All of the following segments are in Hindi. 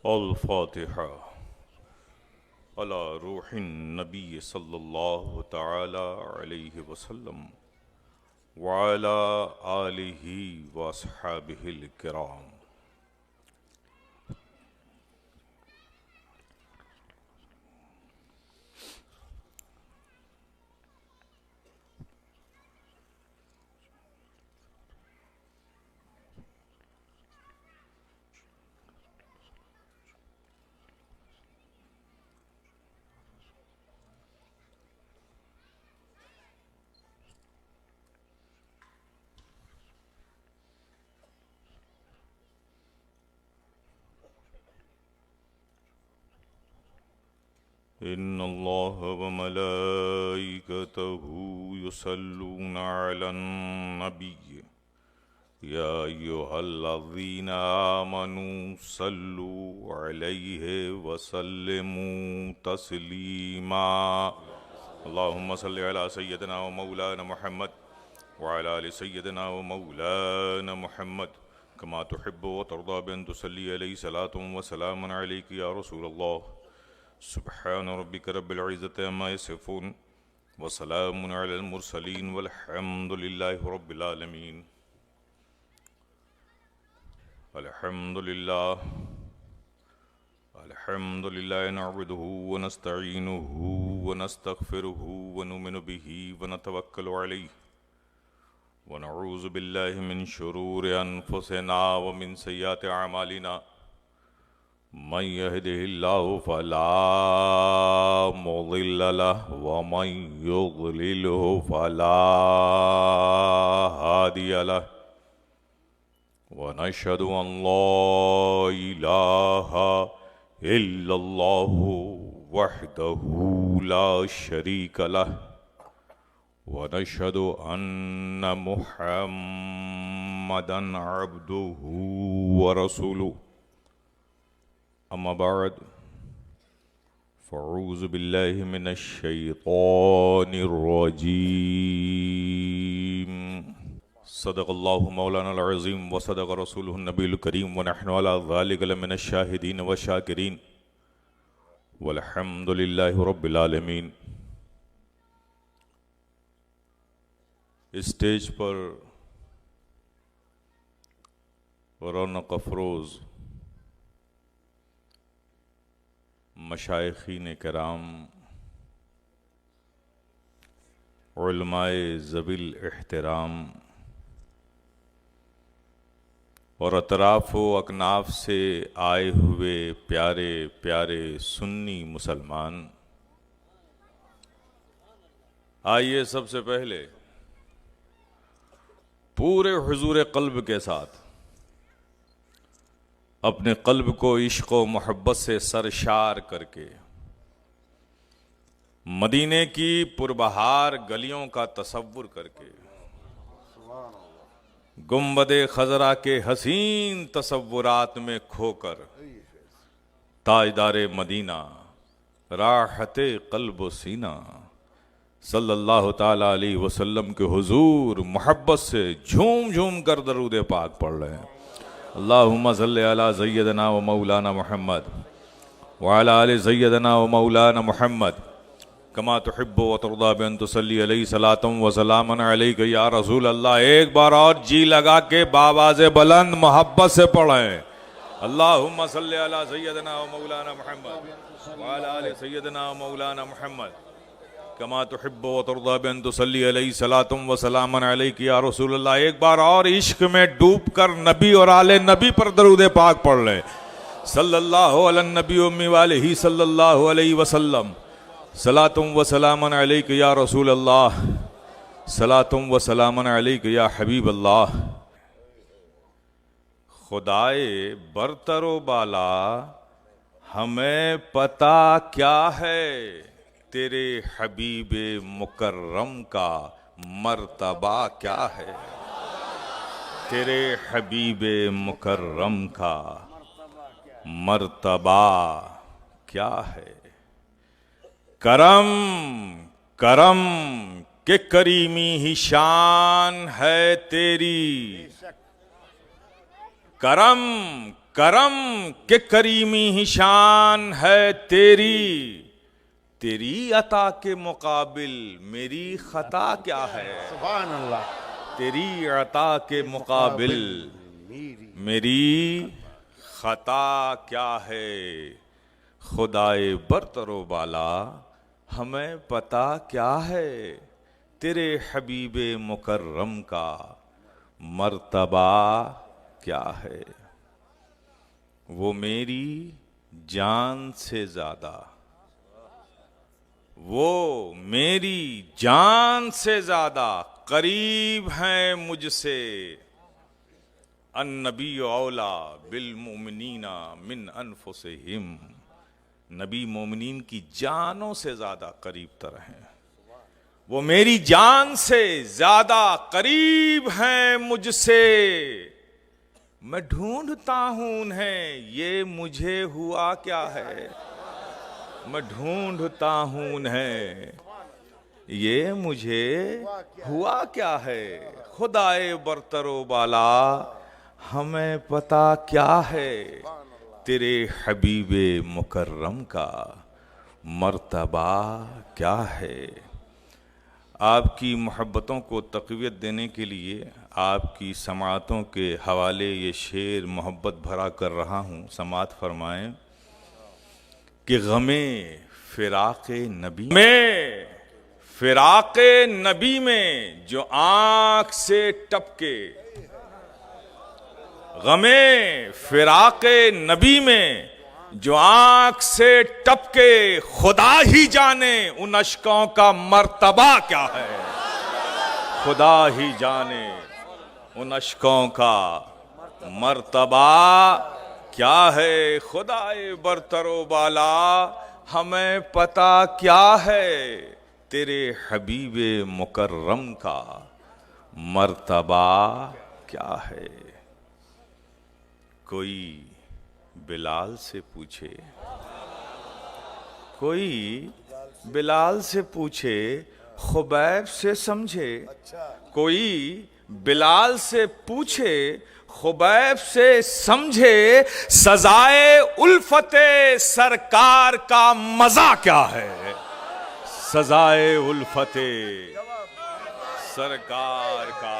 अल-फातिहा अला रूहिन नबी सल्लल्लाहु तआला अलैहि वसल्लम व अला आलिहि व अस्हाबिहिल किराम। इन्नल्लाह व मलाइकतहु युसल्लूना अलन नबी या अय्युहल्लज़ीना आमनू सल्लू अलैहि व सल्लिमू तस्लीमा। अल्लाहुम्मा सल्लि अला सय्यदिना व मौलाना मुहम्मद व अला आलि सय्यदिना व मौलाना मुहम्मद कमा तुहिब्बु व तर्दा बिअन तुसल्ली अलैहि सलातुन व सलामुन अलैका या रसूलल्लाह। सुब्हान रब्बिक रब्बिल इज़्ज़ति अम्मा यसिफून व सलामुन अलल मुरसलीन वल्हम्दुलिल्लाहि रब्बिल आलमीन। अल्हम्दुलिल्लाह नअबुदुहु व नस्तईनुहु व नस्तगफिरुहु व नुमिनु बिही व नतवक्कलु अलैहि व नऊज़ु बिल्लाहि मिन शुरूरि अनफुसिना व मिन सय्यिआति अमालिना। मन यहदिहिल्लाहु फला मुदिल्ल लहु व मन युद्लिलहु फला हादिय लहु व नशहदु अन ला इलाहा इल्लल्लाहु वहदहु ला शरीक लहु व नशहदु अन्न मुहम्मदन अब्दुहु व रसूलुहु। अम्मा बाद फ़अऊज़ु बिल्लाहि मिनश शैतानिर रजीम। सदक़ल्लाहु मौलाना अज़ीम व सदक़ रसूलुहुन नबीयुल करीम व नहनु अला ज़ालिका लमिनश शाहिदीन व शाकिरीन वल्हम्दुलिल्लाहि रब्बिल आलमीन। स्टेज पर रौनक अफरोज़ मशाइखीन कराम, उलमाए ज़बिल एहतराम और अतराफ़ व अकनाफ से आए हुए प्यारे प्यारे सुन्नी मुसलमान, आइए सबसे पहले पूरे हुजूर क़ल्ब के साथ अपने क़ल्ब को इश्क़ व मोहब्बत से सरशार करके मदीने की पुरबहार गलियों का तसव्वुर करके गुंबदे खजरा के हसीन तसव्वुरात में खोकर ताजदारे मदीना राहते क़ल्ब व सीना सल्लल्लाहु ताला अलैहि वसल्लम के हुजूर मोहब्बत से झूम झूम कर दरूद पाक पढ़ रहे हैं। अल्लाहुम्मा सल्लि अला सय्यदिना व मौलाना मुहम्मद व अला आलि सय्यदिना व मौलाना मुहम्मद कमा तुहिब्बु व तर्दा बिअन तुसल्ली अलैहि सलातुन व सलामुन अलैका या रसूल अल्लाह। एक बार और जी लगा के बाबाज़े बुलंद मोहब्बत से पढ़ें। अल्लाहुम्मा सल्लि अला सय्यदिना व मौलाना मुहम्मद व अला आलि सय्यदिना व मौलाना मुहम्मद कमा तुहिब्बु व तर्दा बिअन तुसल्ली अलैहि सलातुन व सलामुन अलैका या रसूल अल्लाह। एक बार और इश्क में डूब कर नबी और आले नबी पर दरूद पाक पढ़ लें। सल्लल्लाहु अलैहि नबी उम्मी वालिही सल्लल्लाहु अलैहि वसल्लम सलातुम व सलामुन अलैका या रसूल अल्लाह, सलातुम व सलामुन अलैका या हबीब अल्लाह। खुदाए बरतरो बाला हमें पता क्या है तेरे हबीबे मुकर्रम का मर्तबा क्या है, तेरे हबीबे मुकर्रम का मर्तबा क्या है। करम करम के करीमी ही शान है तेरी, करम करम के करीमी ही शान है तेरी, तेरी अता के मुकाबिल मेरी खता क्या है। सुभान अल्लाह। तेरी अता के मुकाबिल मेरी खता क्या है। खुदाए बरतरो बाला हमें पता क्या है, तेरे हबीबे मुकर्रम का मर्तबा क्या है। वो मेरी जान से ज्यादा, वो मेरी जान से ज्यादा करीब हैं मुझसे। अन्नबी औला बिल मोमिनीना मिन अनफुसिहिम, नबी मोमिनीन की जानों से ज्यादा करीब तर हैं। वो मेरी जान से ज्यादा करीब हैं मुझसे। मैं ढूंढता हूं उन्हें, ये मुझे हुआ क्या है। मैं ढूंढता हूं उन्हें, ये मुझे हुआ क्या है। खुदाए बरतरो बाला हमें पता क्या है, तेरे हबीबे मुकर्रम का मर्तबा क्या है। आपकी मोहब्बतों को तक़वियत देने के लिए आपकी समातों के हवाले ये शेर मोहब्बत भरा कर रहा हूँ। समात फरमाएं कि गमे फिराक़े नबी में, फिराक़े नबी में जो आँख से टपके, गमे फिराक़े नबी में जो आँख से टपके, खुदा ही जाने उन अश्कों का मर्तबा क्या है। खुदा ही जाने उन अश्कों का मर्तबा क्या है। खुदाए बरतरो बाला हमें पता क्या है, तेरे हबीबे मुकर्रम का मर्तबा क्या है। कोई बिलाल से पूछे, कोई बिलाल से पूछे खुबैब से समझे। कोई बिलाल से पूछे खुबैब से समझे, सजाए उल्फते सरकार का मजा क्या है। सजाए उल्फते सरकार का,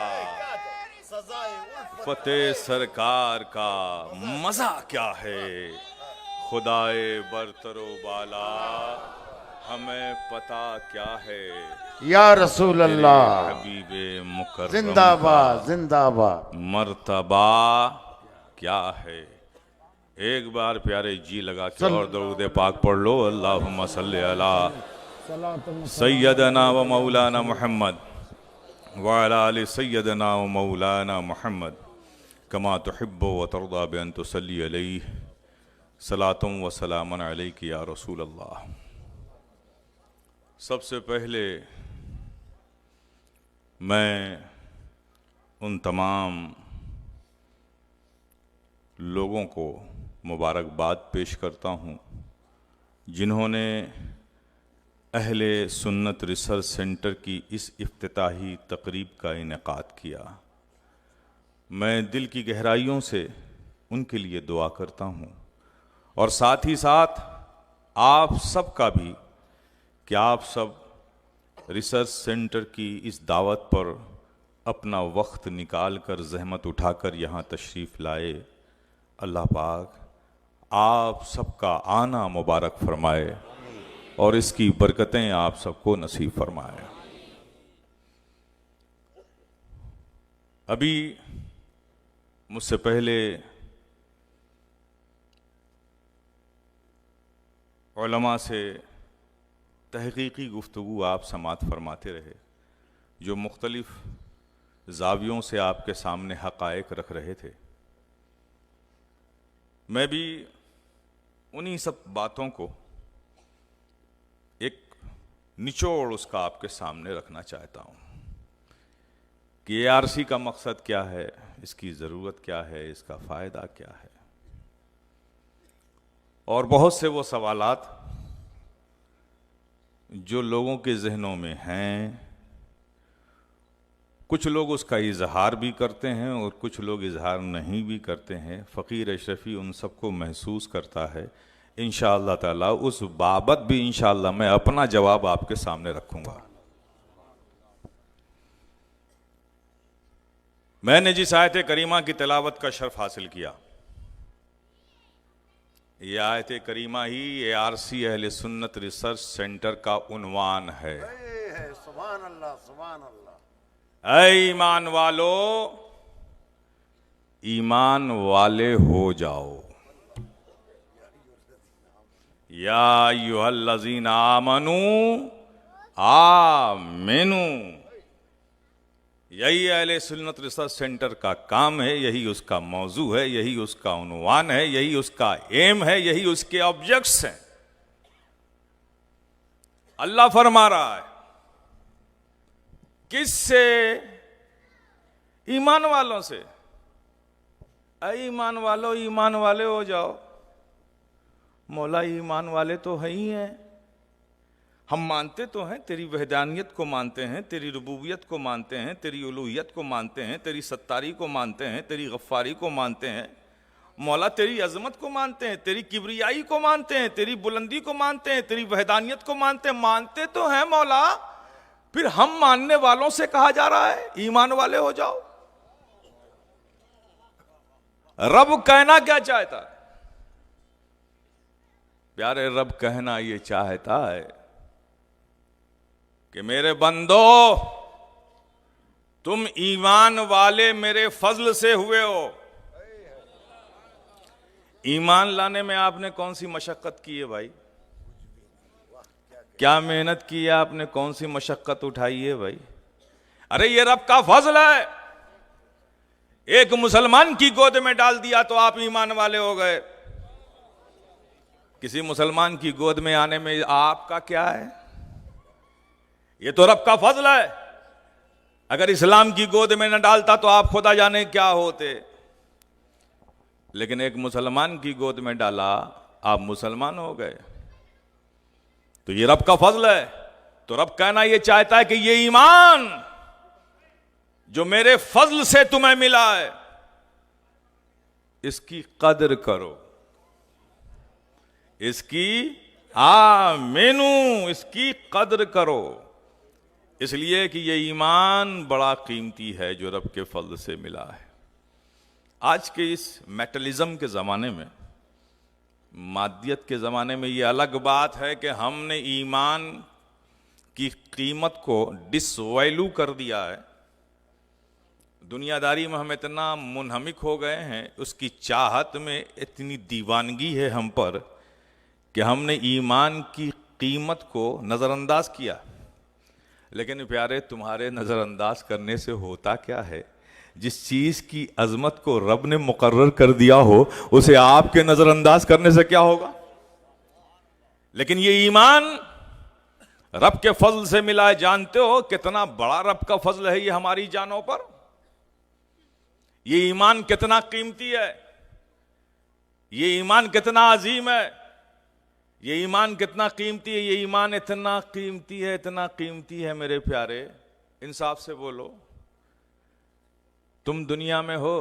फतेह सरकार का मजा क्या है। खुदाए बरतरो बाला हमें पता क्या है, या रसूल अल्लाह हबीबे मुकर्रम जिंदाबाद जिंदाबाद। मर्तबा क्या है। एक बार प्यारे जी लगा के और दरूद पाक पढ़ लो। अल्लाहुम्मा सल्ली अला सैयदना व मौलाना मुहम्मद व अला आलि सैयदना व मौलाना मुहम्मद कमा तुहिब्बु व तर्दा बिअन तुसल्ली अलैहि सलातुम व सलामन अलैका या रसूल अल्लाह। सबसे पहले मैं उन तमाम लोगों को मुबारकबाद पेश करता हूँ जिन्होंने अहले सुन्नत रिसर्च सेंटर की इस इफ्तिताही तकरीब का इनेकाद किया। मैं दिल की गहराइयों से उनके लिए दुआ करता हूँ और साथ ही साथ आप सब का भी कि आप सब रिसर्च सेंटर की इस दावत पर अपना वक्त निकाल कर जहमत उठाकर यहाँ तशरीफ़ लाए। अल्लाह पाक आप सबका आना मुबारक फरमाए और इसकी बरकतें आप सबको नसीब फरमाए। अभी मुझसे पहले उलमा से तहकीकी गुफ्तगू आप समात फरमाते रहे, जो मुख्तलिफ ज़ावियों से आपके सामने हक़ाइक़ रख रहे थे। मैं भी उन्हीं सब बातों को एक निचोड़ उसका आपके सामने रखना चाहता हूँ कि ARC का मकसद क्या है, इसकी ज़रूरत क्या है, इसका फ़ायदा क्या है, और बहुत से वो सवालात जो लोगों के जहनों में हैं कुछ लोग उसका इजहार भी करते हैं और कुछ लोग इजहार नहीं भी करते हैं। फ़कीर अशरफी उन सबको महसूस करता है। इंशाअल्लाह ताला उस बाबत भी इंशाअल्लाह मैं अपना जवाब आपके सामने रखूंगा। मैंने जिस आयत करीमा की तिलावत का शर्फ हासिल किया, यह आयत करीमा ही ARC अहले सुन्नत रिसर्च सेंटर का उन्वान है। सुभान अल्लाह, सुभान अल्लाह। ऐ ईमान वालो, ईमान वाले हो जाओ। या अय्युहल्लज़ीना आमनू आमिनू। यही अहले सुन्नत रिसर्च सेंटर का काम है, यही उसका मौजू है, यही उसका उन्वान है, यही उसका एम है, यही उसके ऑब्जेक्ट्स हैं। अल्लाह फरमा रहा है किससे? ईमान वालों से। ऐ ईमान वालों, ईमान वाले हो जाओ। मौला ईमान वाले तो है ही हैं। हम मानते तो हैं, तेरी वहदानियत को मानते हैं, तेरी रुबूबियत को मानते हैं, तेरी उलूहियत को मानते हैं, तेरी सत्तारी को मानते हैं, तेरी गफ्फारी को मानते हैं। मौला तेरी अजमत को मानते हैं, तेरी किबरियाई को मानते हैं, तेरी बुलंदी को मानते हैं, तेरी वहदानियत को मानते हैं। मानते तो हैं मौला, फिर हम मानने वालों से कहा जा रहा है ईमान वाले हो जाओ। रब कहना क्या चाहता है? प्यारे रब कहना ये चाहता है कि मेरे बंदो, तुम ईमान वाले मेरे फजल से हुए हो। ईमान लाने में आपने कौन सी मशक्कत की है भाई? क्या मेहनत की है आपने? कौन सी मशक्कत उठाई है भाई? अरे ये रब का फजल है। एक मुसलमान की गोद में डाल दिया तो आप ईमान वाले हो गए। किसी मुसलमान की गोद में आने में आपका क्या है? ये तो रब का फजल है। अगर इस्लाम की गोद में न डालता तो आप खुदा जाने क्या होते। लेकिन एक मुसलमान की गोद में डाला, आप मुसलमान हो गए। तो ये रब का फजल है। तो रब कहना ये चाहता है कि ये ईमान जो मेरे फजल से तुम्हें मिला है, इसकी कदर करो, इसकी आमीनू, इसकी कदर करो। इसलिए कि ये ईमान बड़ा कीमती है जो रब के फजल से मिला है। आज के इस मेटलिज्म के ज़माने में, मादियत के ज़माने में, ये अलग बात है कि हमने ईमान की कीमत को डिसवैल्यू कर दिया है। दुनियादारी में हम इतना मुनहमिक हो गए हैं, उसकी चाहत में इतनी दीवानगी है हम पर कि हमने ईमान की कीमत को नज़रअंदाज किया। लेकिन प्यारे, तुम्हारे नज़रअंदाज करने से होता क्या है? जिस चीज़ की अजमत को रब ने मुकर्रर कर दिया हो, उसे आपके नज़रअंदाज करने से क्या होगा? लेकिन ये ईमान रब के फजल से मिला है। जानते हो कितना बड़ा रब का फजल है ये हमारी जानों पर? ये ईमान कितना कीमती है, ये ईमान कितना अजीम है, ये ईमान कितना कीमती है। ये ईमान इतना कीमती है, इतना कीमती है मेरे प्यारे, इंसाफ से बोलो। तुम दुनिया में हो,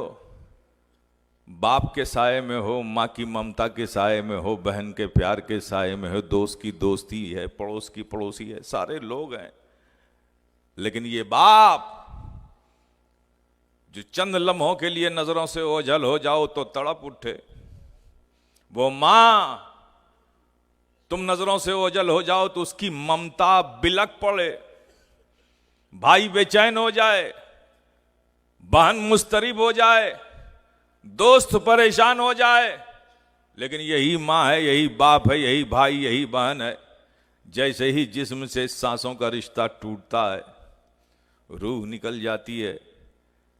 बाप के साए में हो, माँ की ममता के साए में हो, बहन के प्यार के साए में हो, दोस्त की दोस्ती है, पड़ोस की पड़ोसी है, सारे लोग हैं। लेकिन ये बाप जो चंद लम्हों के लिए नजरों से ओझल हो जाओ तो तड़प उठे, वो माँ तुम नजरों से ओझल हो जाओ तो उसकी ममता बिलक पड़े, भाई बेचैन हो जाए, बहन मुस्तरिब हो जाए, दोस्त परेशान हो जाए। लेकिन यही माँ है, यही बाप है, यही भाई, यही बहन है। जैसे ही जिस्म से सांसों का रिश्ता टूटता है, रूह निकल जाती है,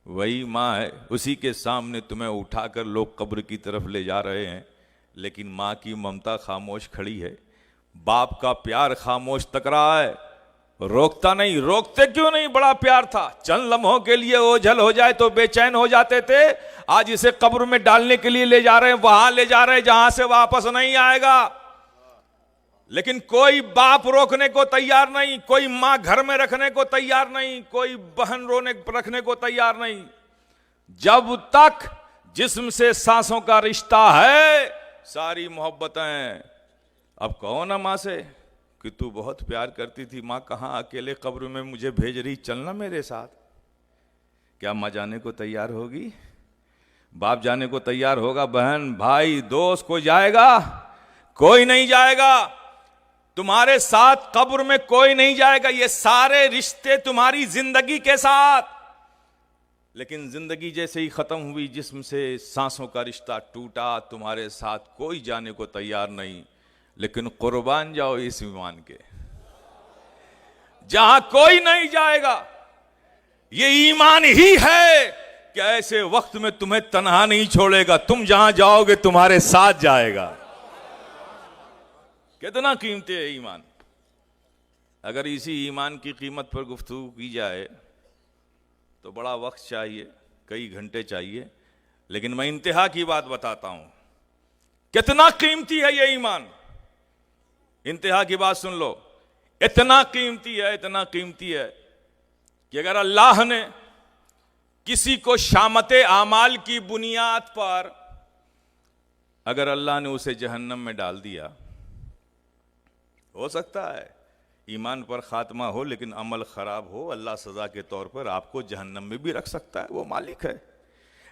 वही माँ है। उसी के सामने तुम्हें उठाकर लोग कब्र की तरफ ले जा रहे हैं, लेकिन माँ की ममता खामोश खड़ी है, बाप का प्यार खामोश तक रहा है, रोकता नहीं। रोकते क्यों नहीं? बड़ा प्यार था। चंद लम्हों के लिए ओझल हो जाए तो बेचैन हो जाते थे। आज इसे कब्र में डालने के लिए ले जा रहे हैं, वहां ले जा रहे हैं जहां से वापस नहीं आएगा। लेकिन कोई बाप रोकने को तैयार नहीं, कोई मां घर में रखने को तैयार नहीं, कोई बहन रखने को तैयार नहीं। जब तक जिस्म से सांसों का रिश्ता है, सारी मोहब्बतें। अब कहो ना मां से कि तू बहुत प्यार करती थी, मां कहां अकेले कब्र में मुझे भेज रही, चलना मेरे साथ। क्या मां जाने को तैयार होगी? बाप जाने को तैयार होगा? बहन भाई दोस्त कोई जाएगा? कोई नहीं जाएगा। तुम्हारे साथ कब्र में कोई नहीं जाएगा। ये सारे रिश्ते तुम्हारी जिंदगी के साथ। लेकिन जिंदगी जैसे ही खत्म हुई, जिस्म से सांसों का रिश्ता टूटा, तुम्हारे साथ कोई जाने को तैयार नहीं। लेकिन कुर्बान जाओ इस ईमान के, जहां कोई नहीं जाएगा। ये ईमान ही है कि ऐसे वक्त में तुम्हें तन्हा नहीं छोड़ेगा, तुम जहां जाओगे तुम्हारे साथ जाएगा। कितना कीमती है ईमान। अगर इसी ईमान की कीमत पर गुफ्तगू की जाए तो बड़ा वक्त चाहिए, कई घंटे चाहिए। लेकिन मैं इंतहा की बात बताता हूं, कितना कीमती है ये ईमान। इंतहा की बात सुन लो, इतना कीमती है, इतना कीमती है कि अगर अल्लाह ने किसी को शामते आमाल की बुनियाद पर, अगर अल्लाह ने उसे जहन्नम में डाल दिया, हो सकता है ईमान पर खात्मा हो लेकिन अमल खराब हो, अल्लाह सजा के तौर पर आपको जहन्नम में भी रख सकता है, वो मालिक है।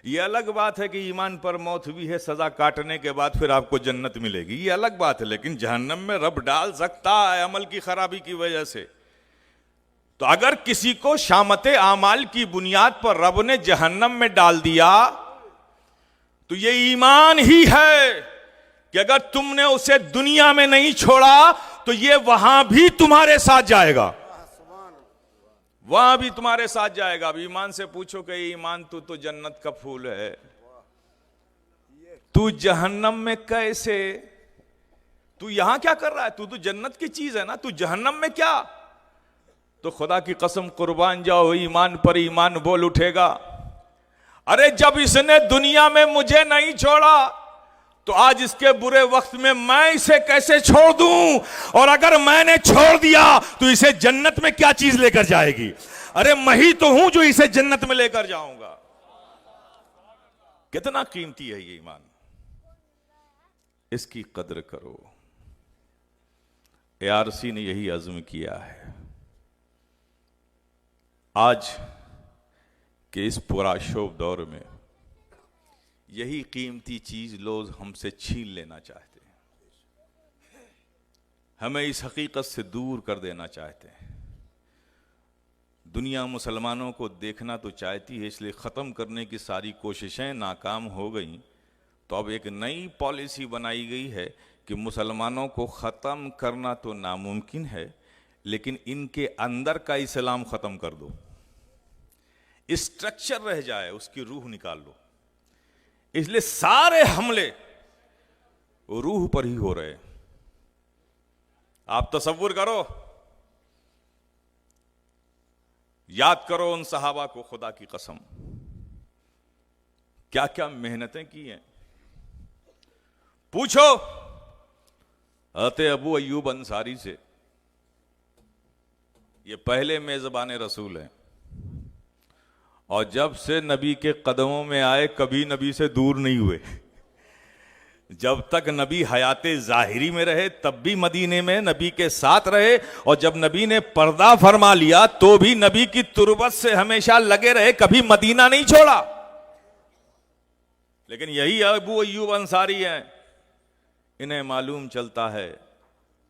ये अलग बात है कि ईमान पर मौत भी है, सजा काटने के बाद फिर आपको जन्नत मिलेगी, ये अलग बात है। लेकिन जहन्नम में रब डाल सकता है अमल की खराबी की वजह से। तो अगर किसी को शामते आमाल की बुनियाद पर रब ने जहन्नम में डाल दिया, तो ये ईमान ही है कि अगर तुमने उसे दुनिया में नहीं छोड़ा तो ये वहां भी तुम्हारे साथ जाएगा, वहां भी तुम्हारे साथ जाएगा। अब ईमान से पूछो कि ईमान तू तो जन्नत का फूल है, तू जहन्नम में कैसे? तू यहां क्या कर रहा है? तू तो जन्नत की चीज है ना, तू जहन्नम में क्या? तो खुदा की कसम कुर्बान जाओ, ईमान पर ईमान बोल उठेगा। अरे जब इसने दुनिया में मुझे नहीं छोड़ा तो आज इसके बुरे वक्त में मैं इसे कैसे छोड़ दूं? और अगर मैंने छोड़ दिया तो इसे जन्नत में क्या चीज लेकर जाएगी? अरे मैं ही तो हूं जो इसे जन्नत में लेकर जाऊंगा। कितना कीमती है ये ईमान, इसकी कद्र करो। ARC ने यही अज़्म किया है। आज के इस पुराशोभ दौर में यही कीमती चीज लोग हमसे छीन लेना चाहते हैं, हमें इस हकीकत से दूर कर देना चाहते हैं। दुनिया मुसलमानों को देखना तो चाहती है, इसलिए ख़त्म करने की सारी कोशिशें नाकाम हो गई। तो अब एक नई पॉलिसी बनाई गई है कि मुसलमानों को ख़त्म करना तो नामुमकिन है, लेकिन इनके अंदर का इस्लाम ख़त्म कर दो, स्ट्रक्चर रह जाए, उसकी रूह निकाल लो। इसलिए सारे हमले रूह पर ही हो रहे हैं। आप तसव्वुर करो, याद करो उन सहाबा को, खुदा की कसम क्या क्या मेहनतें की हैं। पूछो हज़रत अबू अय्यूब अंसारी से, ये पहले मेजबान रसूल हैं और जब से नबी के कदमों में आए कभी नबी से दूर नहीं हुए। जब तक नबी हयाते ज़ाहिरी में रहे तब भी मदीने में नबी के साथ रहे, और जब नबी ने पर्दा फरमा लिया तो भी नबी की तुरबत से हमेशा लगे रहे, कभी मदीना नहीं छोड़ा। लेकिन यही अबू अय्यूब अंसारी हैं, इन्हें मालूम चलता है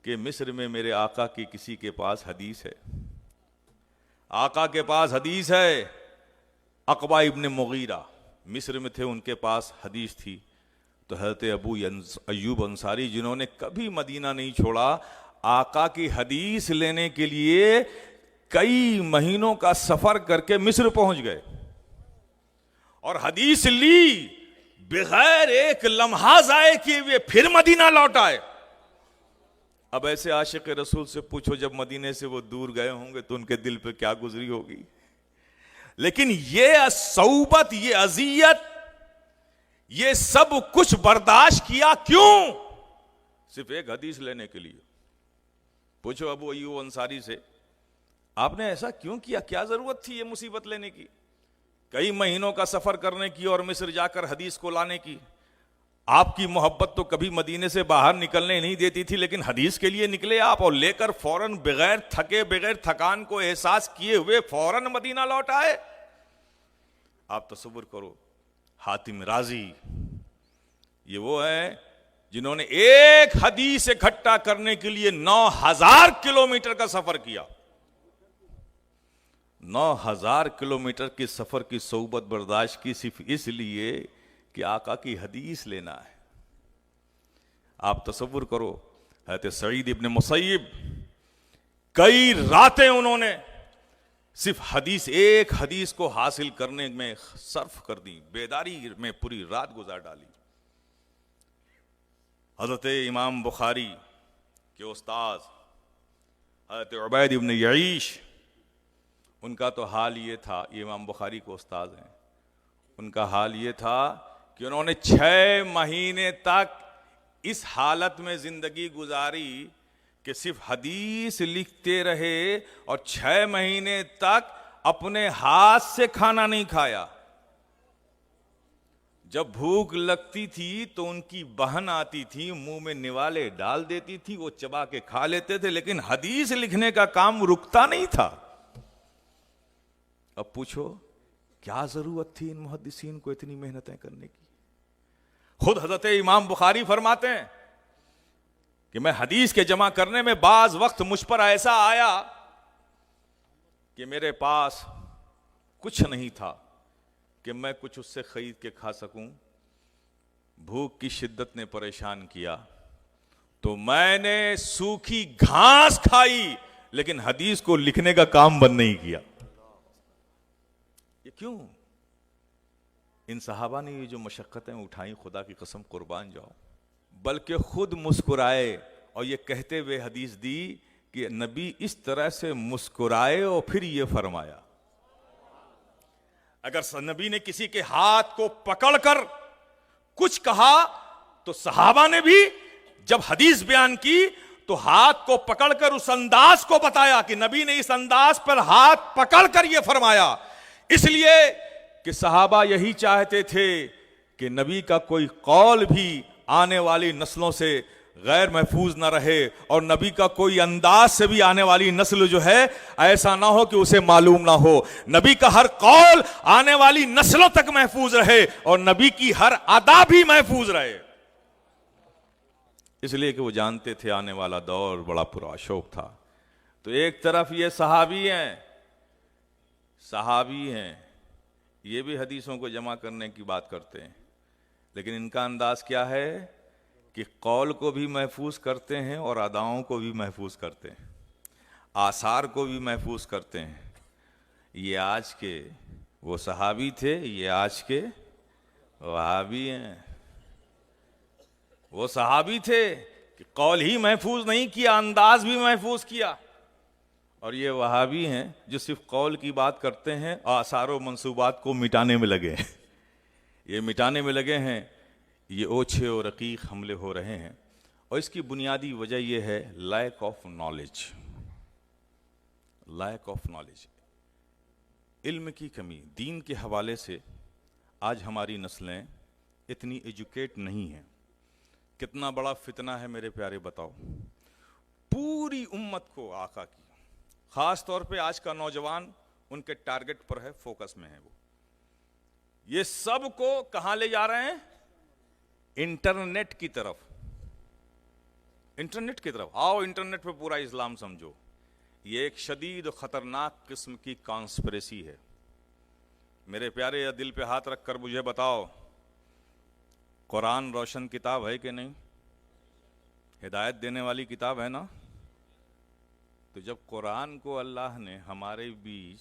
कि मिस्र में मेरे आका की किसी के पास हदीस है, आका के पास हदीस है। अक़बा इब्न मुगीरा मिस्र में थे, उनके पास हदीस थी। तो हज़रत अबू अय्यूब अंसारी, जिन्होंने कभी मदीना नहीं छोड़ा, आका की हदीस लेने के लिए कई महीनों का सफर करके मिस्र पहुंच गए और हदीस ली, बगैर एक लम्हा ज़ाये किए हुए फिर मदीना लौट आए। अब ऐसे आशिक रसूल से पूछो, जब मदीने से वो दूर गए होंगे तो उनके दिल पे क्या गुजरी होगी। लेकिन ये सौबत, ये अजियत, ये सब कुछ बर्दाश्त किया क्यों? सिर्फ एक हदीस लेने के लिए। पूछो अबू अय्यूब अंसारी से, आपने ऐसा क्यों किया, क्या जरूरत थी ये मुसीबत लेने की, कई महीनों का सफर करने की और मिस्र जाकर हदीस को लाने की। आपकी मोहब्बत तो कभी मदीने से बाहर निकलने नहीं देती थी, लेकिन हदीस के लिए निकले आप और लेकर फौरन बगैर थके, बगैर थकान को एहसास किए हुए फौरन मदीना लौट आए। आप तसव्वुर करो, हातिम राजी ये वो है जिन्होंने एक हदीस इकट्ठा करने के लिए 9000 किलोमीटर का सफर किया। 9000 किलोमीटर के सफर की सोबत बर्दाश्त की सिर्फ इसलिए कि आका की हदीस लेना है। आप तसव्वुर करो, हज़रत सईद इब्न मुसय्यिब कई रातें उन्होंने सिर्फ हदीस, एक हदीस को हासिल करने में सर्फ कर दी, बेदारी में पूरी रात गुजार डाली। हज़रत इमाम बुखारी के उस्ताद हज़रत उबैद इब्न यईश, उनका तो हाल ये था, ये इमाम बुखारी के उस्ताद हैं, उनका हाल ये था कि उन्होंने 6 महीने तक इस हालत में जिंदगी गुजारी कि सिर्फ हदीस लिखते रहे और 6 महीने तक अपने हाथ से खाना नहीं खाया। जब भूख लगती थी तो उनकी बहन आती थी, मुंह में निवाले डाल देती थी, वो चबा के खा लेते थे, लेकिन हदीस लिखने का काम रुकता नहीं था। अब पूछो क्या जरूरत थी इन मुहद्दिसीन को इतनी मेहनतें करने की। खुद हजरत इमाम बुखारी फरमाते हैं कि मैं हदीस के जमा करने में बाज वक्त मुझ पर ऐसा आया कि मेरे पास कुछ नहीं था कि मैं कुछ उससे खरीद के खा सकूं। भूख की शिद्दत ने परेशान किया तो मैंने सूखी घास खाई, लेकिन हदीस को लिखने का काम बंद नहीं किया। ये क्यों? इन सहाबा ने ये जो मशक्कतें उठाई, खुदा की कसम कुर्बान जाओ, बल्कि खुद मुस्कुराए और ये कहते हुए हदीस दी कि नबी इस तरह से मुस्कुराए और फिर ये फरमाया। अगर नबी ने किसी के हाथ को पकड़कर कुछ कहा तो सहाबा ने भी जब हदीस बयान की तो हाथ को पकड़कर उस अंदाज को बताया कि नबी ने इस अंदाज पर हाथ पकड़कर यह फरमाया, इसलिए कि सहाबा यही चाहते थे कि नबी का कोई कौल भी आने वाली नस्लों से गैर महफूज ना रहे और नबी का कोई अंदाज से भी आने वाली नस्ल जो है ऐसा ना हो कि उसे मालूम ना हो। नबी का हर कौल आने वाली नस्लों तक महफूज रहे और नबी की हर अदा भी महफूज रहे, इसलिए कि वो जानते थे आने वाला दौर बड़ा पुरअशोक था। तो एक तरफ ये सहाबी हैं, ये भी हदीसों को जमा करने की बात करते हैं, लेकिन इनका अंदाज क्या है कि कौल को भी महफूज करते हैं और अदाओं को भी महफूज करते हैं, आसार को भी महफूज करते हैं। ये आज के वो सहाबी थे, ये आज के वहाबी हैं। वो सहाबी थे कि कौल ही महफूज नहीं किया, अंदाज भी महफूज किया, और ये वहाबी हैं जो सिर्फ कौल की बात करते हैं, आसार व मंसूबात को मिटाने में लगे हैं। ये मिटाने में लगे हैं, ये ओछे और रकीक हमले हो रहे हैं, और इसकी बुनियादी वजह यह है lack of knowledge. Lack of knowledge, इल्म की कमी। दीन के हवाले से आज हमारी नस्लें इतनी एजुकेट नहीं हैं। कितना बड़ा फितना है मेरे प्यारे, बताओ। पूरी उम्मत को आका की, खास तौर पे आज का नौजवान उनके टारगेट पर है, फोकस में है। वो ये सब को कहां ले जा रहे हैं? इंटरनेट की तरफ। इंटरनेट की तरफ आओ, इंटरनेट पे पूरा इस्लाम समझो। ये एक शदीद और खतरनाक किस्म की कॉन्स्पिरेसी है। मेरे प्यारे, या दिल पे हाथ रखकर मुझे बताओ, कुरान रोशन किताब है कि नहीं? हिदायत देने वाली किताब है ना? तो जब कुरान को अल्लाह ने हमारे बीच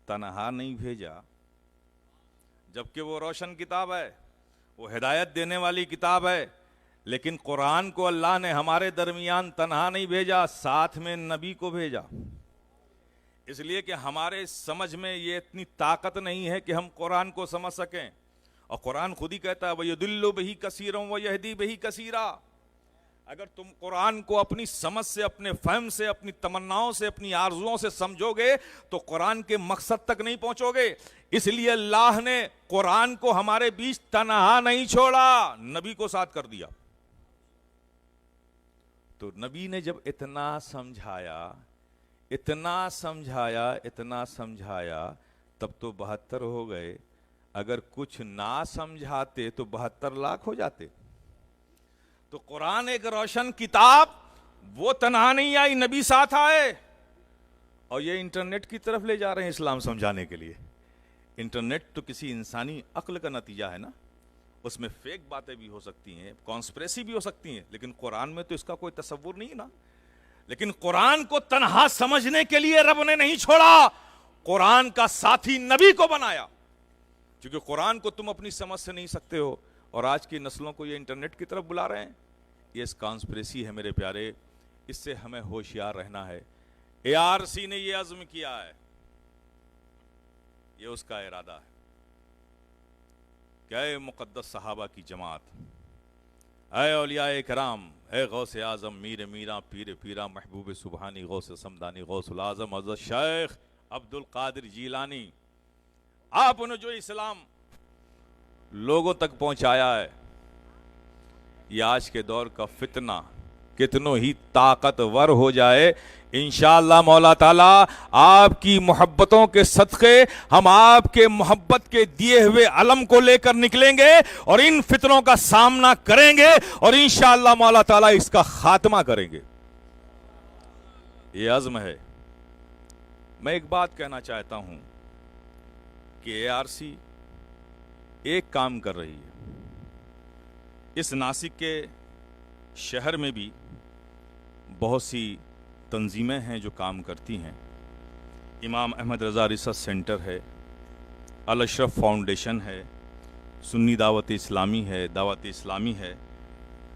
तनहा नहीं भेजा, जबकि वो रोशन किताब है, वो हिदायत देने वाली किताब है, लेकिन कुरान को अल्लाह ने हमारे दरमियान तन्हा नहीं भेजा, साथ में नबी को भेजा। इसलिए कि हमारे समझ में ये इतनी ताकत नहीं है कि हम कुरान को समझ सकें। और कुरान खुद ही कहता है वयुदिल्लु बिही कसीरन व यहदी बिही कसीरा। अगर तुम कुरान को अपनी समझ से, अपने फहम से, अपनी तमन्नाओं से, अपनी आरजुओं से समझोगे तो कुरान के मकसद तक नहीं पहुंचोगे। इसलिए अल्लाह ने कुरान को हमारे बीच तन्हा नहीं छोड़ा, नबी को साथ कर दिया। तो नबी ने जब इतना समझाया, इतना समझाया, इतना समझाया, तब तो 72 हो गए। अगर कुछ ना समझाते तो 72 लाख हो जाते। तो कुरान एक रोशन किताब, वो तन्हा नहीं आई, नबी साथ आए। और ये इंटरनेट की तरफ ले जा रहे हैं इस्लाम समझाने के लिए। इंटरनेट तो किसी इंसानी अक्ल का नतीजा है ना, उसमें फेक बातें भी हो सकती हैं, कॉन्स्पिरेसी भी हो सकती हैं, लेकिन कुरान में तो इसका कोई तसव्वुर नहीं ना। लेकिन कुरान को तन्हा समझने के लिए रब ने नहीं छोड़ा, कुरान का साथी नबी को बनाया। क्योंकि कुरान को तुम अपनी समझ से नहीं सकते हो, और आज की नस्लों को ये इंटरनेट की तरफ बुला रहे हैं। ये कॉन्स्पिरेसी है मेरे प्यारे, इससे हमें होशियार रहना है। ARC ने ये अज़्म किया है, ये उसका इरादा है। क्या मुक़द्दस सहाबा की जमात, ऐ औलियाए कराम, ऐ गौसे आज़म, मीर मीरा, पीर पीरा, महबूब सुबहानी, गौसे समदानी, गौसुल आज़म हज़रत शेख अब्दुल कादिर जीलानी, आपने जो इस्लाम लोगों तक पहुंचाया है, ये आज के दौर का फितना कितनों ही ताकतवर हो जाए, इंशाअल्लाह मौला ताला आपकी मोहब्बतों के सदक़े हम आपके मोहब्बत के दिए हुए अलम को लेकर निकलेंगे और इन फितनों का सामना करेंगे और इंशाअल्लाह मौला ताला इसका खात्मा करेंगे। ये अज़्म है। मैं एक बात कहना चाहता हूं कि ARC एक काम कर रही है। इस नासिक के शहर में भी बहुत सी तंजीमें हैं जो काम करती हैं। इमाम अहमद रज़ा रिसर्च सेंटर है, अल अशरफ फाउंडेशन है, सुन्नी दावत इस्लामी है, दावत इस्लामी है,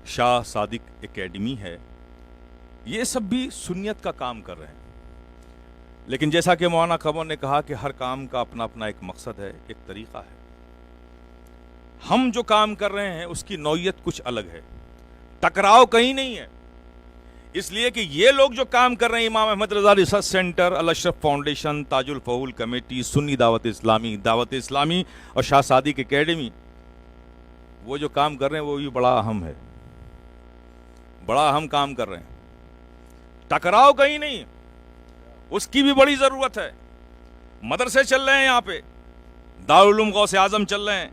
शाह सादिक एकेडमी है। ये सब भी सुन्नियत का काम कर रहे हैं। लेकिन जैसा कि मौलाना कमर ने कहा कि हर काम का अपना अपना एक मकसद है, एक तरीक़ा है। हम जो काम कर रहे हैं उसकी नौइयत कुछ अलग है, टकराव कहीं नहीं है। इसलिए कि ये लोग जो काम कर रहे हैं, इमाम अहमद रज़ा रिसर्च सेंटर, अल अशरफ फाउंडेशन, ताजुल फऊल कमेटी, सुन्नी दावत इस्लामी और शाह सादिक एकेडमी, वो जो काम कर रहे हैं वो भी बड़ा अहम है, बड़ा अहम काम कर रहे हैं। टकराव कहीं नहीं, उसकी भी बड़ी ज़रूरत है। मदरसे चल रहे हैं यहाँ पे, दारुल उलूम गौसे आज़म चल रहे हैं,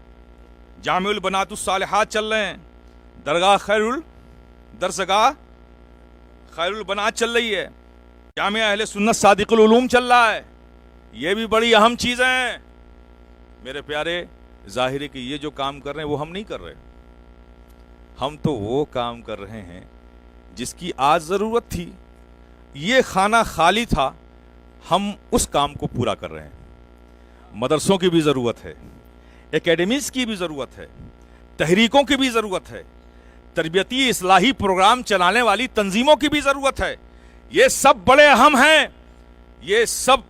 जामिउल बनातुस सालिहात चल रहे हैं, दरसगाह खैरुल बनात चल रही है, जामिया अहले सुन्नत सादिकुल उलूम चल रहा है। ये भी बड़ी अहम चीज़ें हैं मेरे प्यारे। ज़ाहिर है कि ये जो काम कर रहे हैं वो हम नहीं कर रहे, हम तो वो काम कर रहे हैं जिसकी आज ज़रूरत थी। ये खाना खाली था, हम उस काम को पूरा कर रहे हैं। मदरसों की भी ज़रूरत है, एकेडमीज़ की भी ज़रूरत है, तहरीकों की भी ज़रूरत है, तरबियती इस्लाही प्रोग्राम चलाने वाली तंजीमों की भी ज़रूरत है। ये सब बड़े अहम हैं, ये सब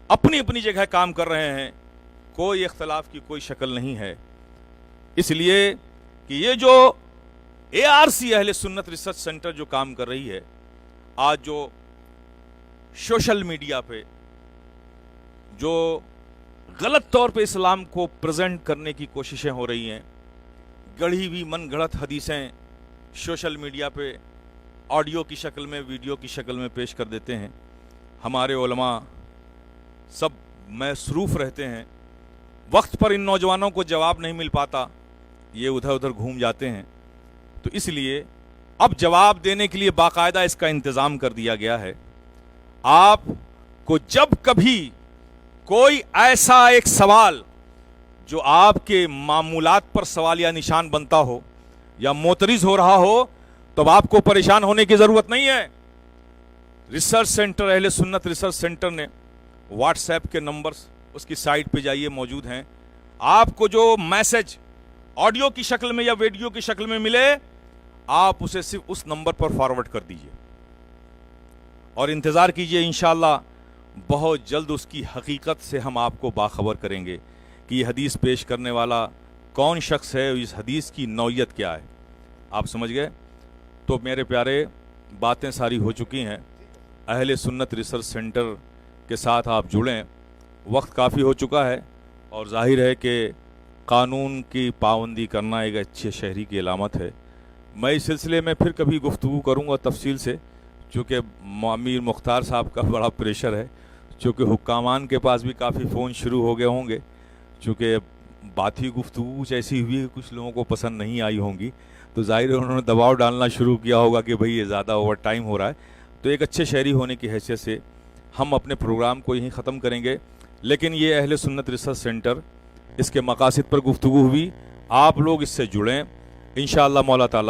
अपनी अपनी जगह काम कर रहे हैं, कोई इख्तलाफ की कोई शक्ल नहीं है। इसलिए कि ये जो ARC अहले सुन्नत रिसर्च सेंटर जो काम कर रही है, आज जो सोशल मीडिया पे जो गलत तौर पे इस्लाम को प्रेजेंट करने की कोशिशें हो रही हैं, गढ़ी हुई मन गढ़त हदीसें सोशल मीडिया पे ऑडियो की शक्ल में, वीडियो की शक्ल में पेश कर देते हैं। हमारे उलमा सब मसरूफ़ रहते हैं, वक्त पर इन नौजवानों को जवाब नहीं मिल पाता, ये उधर उधर घूम जाते हैं। तो इसलिए अब जवाब देने के लिए बाकायदा इसका इंतज़ाम कर दिया गया है। आपको जब कभी कोई ऐसा एक सवाल जो आपके मामूलात पर सवालिया निशान बनता हो या मोतरिज हो रहा हो, तो आपको परेशान होने की ज़रूरत नहीं है। रिसर्च सेंटर, अहले सुन्नत रिसर्च सेंटर ने व्हाट्सएप के नंबर्स उसकी साइट पे जाइए मौजूद हैं। आपको जो मैसेज ऑडियो की शक्ल में या वीडियो की शक्ल में मिले, आप उसे सिर्फ उस नंबर पर फॉरवर्ड कर दीजिए और इंतज़ार कीजिए। इंशाअल्लाह बहुत जल्द उसकी हकीकत से हम आपको बाखबर करेंगे कि ये हदीस पेश करने वाला कौन शख्स है, इस हदीस की नौइयत क्या है। आप समझ गए? तो मेरे प्यारे, बातें सारी हो चुकी हैं। अहले सुन्नत रिसर्च सेंटर के साथ आप जुड़ें। वक्त काफ़ी हो चुका है और जाहिर है कि कानून की पाबंदी करना एक अच्छे शहरी की अलामत है। मैं इस सिलसिले में फिर कभी गुफ्तगू करूँगा तफसील से, चूँकि अमीर मुख्तार साहब का बड़ा प्रेशर है, चूँकि हुक्कामान के पास भी काफ़ी फ़ोन शुरू हो गए होंगे, चूँकि बात ही गुफ्तगू कुछ ऐसी हुई है कि कुछ लोगों को पसंद नहीं आई होंगी, तो जाहिर है उन्होंने दबाव डालना शुरू किया होगा कि भाई ये ज़्यादा ओवर टाइम हो रहा है। तो एक अच्छे शहरी होने की हैसियत से हम अपने प्रोग्राम को यहीं ख़त्म करेंगे। लेकिन ये अहले सुन्नत रिसर्च सेंटर, इसके मकासद पर गुफ्तगू हुई, आप लोग इससे जुड़ें इंशाअल्लाह मौला ताला।